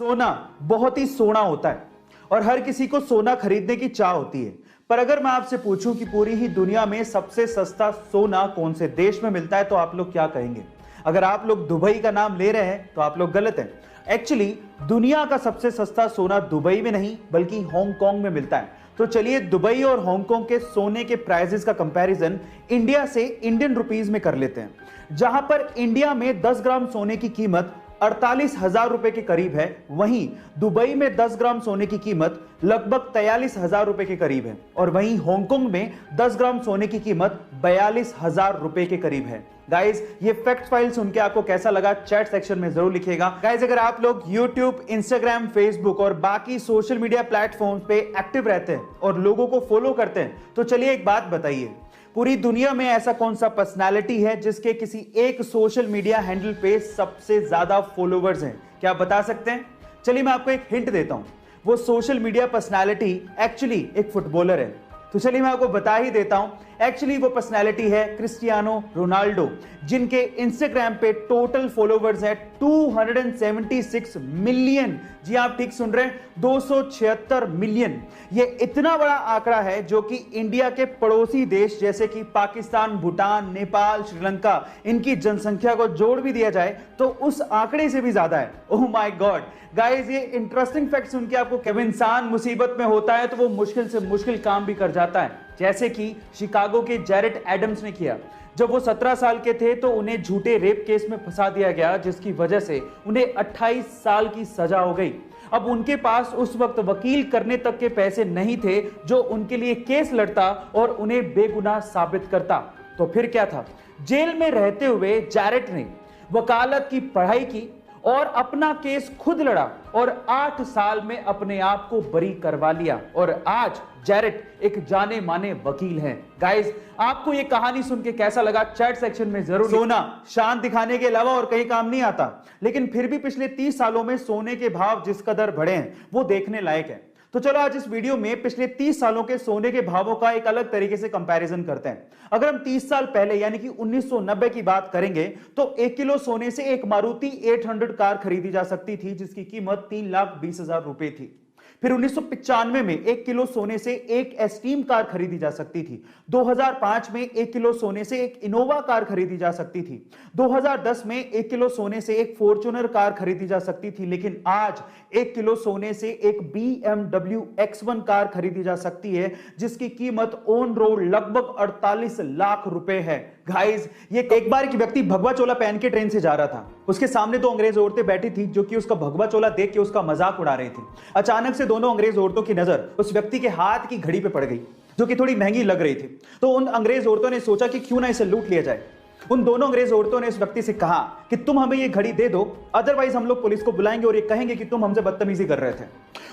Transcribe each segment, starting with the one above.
सोना बहुत ही सोना होता है और हर किसी को सोना खरीदने की चाह होती है। पर अगर मैं आपसे पूछूं कि पूरी ही दुनिया में सबसे सस्ता सोना कौन से देश में मिलता है तो आप लोग क्या कहेंगे? अगर आप लोग दुबई का नाम ले रहे हैं तो आप लोग गलत हैं। एक्चुअली दुनिया का सबसे सस्ता सोना दुबई में नहीं बल्कि हांगकांग में मिलता है। तो चलिए दुबई और हांगकांग के सोने के प्राइसेस का कंपैरिजन इंडिया से इंडियन रुपीस में कर लेते हैं। जहां पर इंडिया में 10 ग्राम सोने की कीमत 48,000 रुपए के करीब है, वहीं दुबई में 10 ग्राम सोने की कीमत लगभग 43,000 रुपए के करीब है और वहीं हांगकांग में 10 ग्राम सोने की कीमत 42,000 रुपए के करीब है। गाइस, ये फैक्ट फाइल सुन के आपको कैसा लगा चैट सेक्शन में जरूर लिखिएगा। गाइस, अगर आप लोग YouTube, Instagram, Facebook और बाकी सोशल मीडिया प्लेटफॉर्म्स पे एक्टिव रहते हैं और लोगों को फॉलो करते हैं तो चलिए एक बात बताइए, पूरी दुनिया में ऐसा कौन सा पर्सनालिटी है जिसके किसी एक सोशल मीडिया हैंडल पे सबसे ज्यादा फॉलोवर्स हैं? क्या आप बता सकते हैं? चलिए मैं आपको एक हिंट देता हूं। वो सोशल मीडिया पर्सनालिटी एक्चुअली एक फुटबॉलर है। तो चलिए मैं आपको बता ही देता हूं। एक्चुअली वो पर्सनालिटी है क्रिस्टियानो रोनाल्डो, जिनके इंस्टाग्राम पे टोटल फॉलोवर्स है 276 मिलियन। जी आप ठीक सुन रहे हैं, 276 मिलियन। ये इतना बड़ा आंकड़ा है जो कि इंडिया के पड़ोसी देश जैसे कि पाकिस्तान, भूटान, नेपाल, श्रीलंका, इनकी जनसंख्या को जोड़ भी दिया जाए तो उस आंकड़े से भी ज्यादा है। ओह माय गॉड गाइस, ये इंटरेस्टिंग फैक्ट सुन के आपको, जब इंसान मुसीबत में होता है तो वो मुश्किल से मुश्किल काम भी कर जाता है, जैसे कि शिकागो के जैरेट एडम्स ने किया। जब वो 17 साल के थे तो उन्हें झूठे रेप केस में फंसा दिया गया, जिसकी वजह से उन्हें 28 साल की सजा हो गई। अब उनके पास उस वक्त वकील करने तक के पैसे नहीं थे जो उनके लिए केस लड़ता और उन्हें बेगुनाह साबित करता। तो फिर क्या था, जेल में रहते हुए जैरेट ने वकालत की पढ़ाई की और अपना केस खुद लड़ा और 8 साल में अपने आप को बरी करवा लिया और आज जैरेट एक जाने माने वकील हैं। गाइस, आपको ये कहानी सुन के कैसा लगा चैट सेक्शन में जरूर। सोना शान दिखाने के अलावा और कहीं काम नहीं आता, लेकिन फिर भी पिछले 30 सालों में सोने के भाव जिस कदर बढ़े हैं वो देखने लायक है। तो चलो आज इस वीडियो में पिछले 30 सालों के सोने के भावों का एक अलग तरीके से कंपैरिजन करते हैं। अगर हम 30 साल पहले यानी कि 1990 की बात करेंगे तो 1 किलो सोने से एक मारुति 800 कार खरीदी जा सकती थी जिसकी कीमत 3,20,000 रुपए थी। फिर 1995 में 1 किलो सोने से एक एस्टीम कार खरीदी जा सकती थी। 2005 में 1 किलो सोने से एक इनोवा कार खरीदी जा सकती थी। 2010 में 1 किलो सोने से एक फॉर्च्यूनर कार खरीदी जा सकती थी, लेकिन आज 1 किलो सोने से एक BMW X1 कार खरीदी जा सकती है जिसकी कीमत ऑन रोड लगभग 48 लाख रुपए है। गाइस, ये एक बार एक व्यक्ति भगवा चोला पहन के ट्रेन से जा रहा था। उसके सामने 2 अंग्रेज औरतें बैठी थी जो कि उसका भगवा चोला देख के उसका मजाक उड़ा रही थी। अचानक से दोनों अंग्रेज औरतों की नजर उस व्यक्ति के हाथ की घड़ी पे पड़ गई जो कि थोड़ी महंगी लग रही थी। तो उन अंग्रेज औरतों ने सोचा कि क्यों ना इसे लूट लिया जाए। उन दोनों अंग्रेज औरतों ने उस व्यक्ति से कहा कि तुम हमें ये घड़ी दे दो, अदरवाइज हम लोग पुलिस को बुलाएंगे और ये कहेंगे कि तुम हमसे बदतमीजी कर रहे थे।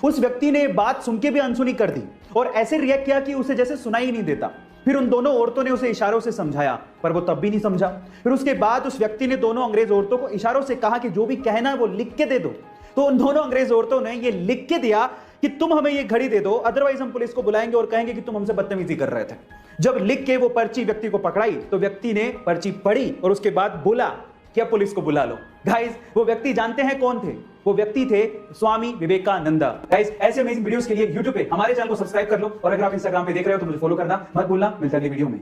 उस व्यक्ति ने बात सुन के भी अनसुनी कर दी और ऐसे रिएक्ट किया कि उसे जैसे सुनाई ही नहीं देता। फिर उन दोनों औरतों ने उसे इशारों से समझाया पर वो तब भी नहीं समझा। फिर उसके बाद उस व्यक्ति ने दोनों अंग्रेज औरतों को इशारों से कहा कि जो भी कहना है वो लिख के दे दो। तो उन दोनों अंग्रेज औरतों ने ये लिख के दिया कि तुम हमें ये घड़ी दे दो, अदरवाइज हम पुलिस को बुलाएंगे और कहेंगे कि तुम हमसे बदतमीजी कर रहे थे। जब लिख के वो पर्ची व्यक्ति को पकड़ाई तो व्यक्ति ने पर्ची पढ़ी और उसके बाद बोला कि अब पुलिस को बुला लो। गाइस, वो व्यक्ति जानते हैं कौन थे? वो व्यक्ति थे स्वामी विवेकानंदा। गाइस, ऐसे अमेजिंग वीडियोस के लिए YouTube पे हमारे चैनल को सब्सक्राइब कर लो और अगर आप Instagram पे देख रहे हो तो मुझे फॉलो करना मत भूलना। मिलते हैं अगली वीडियो में।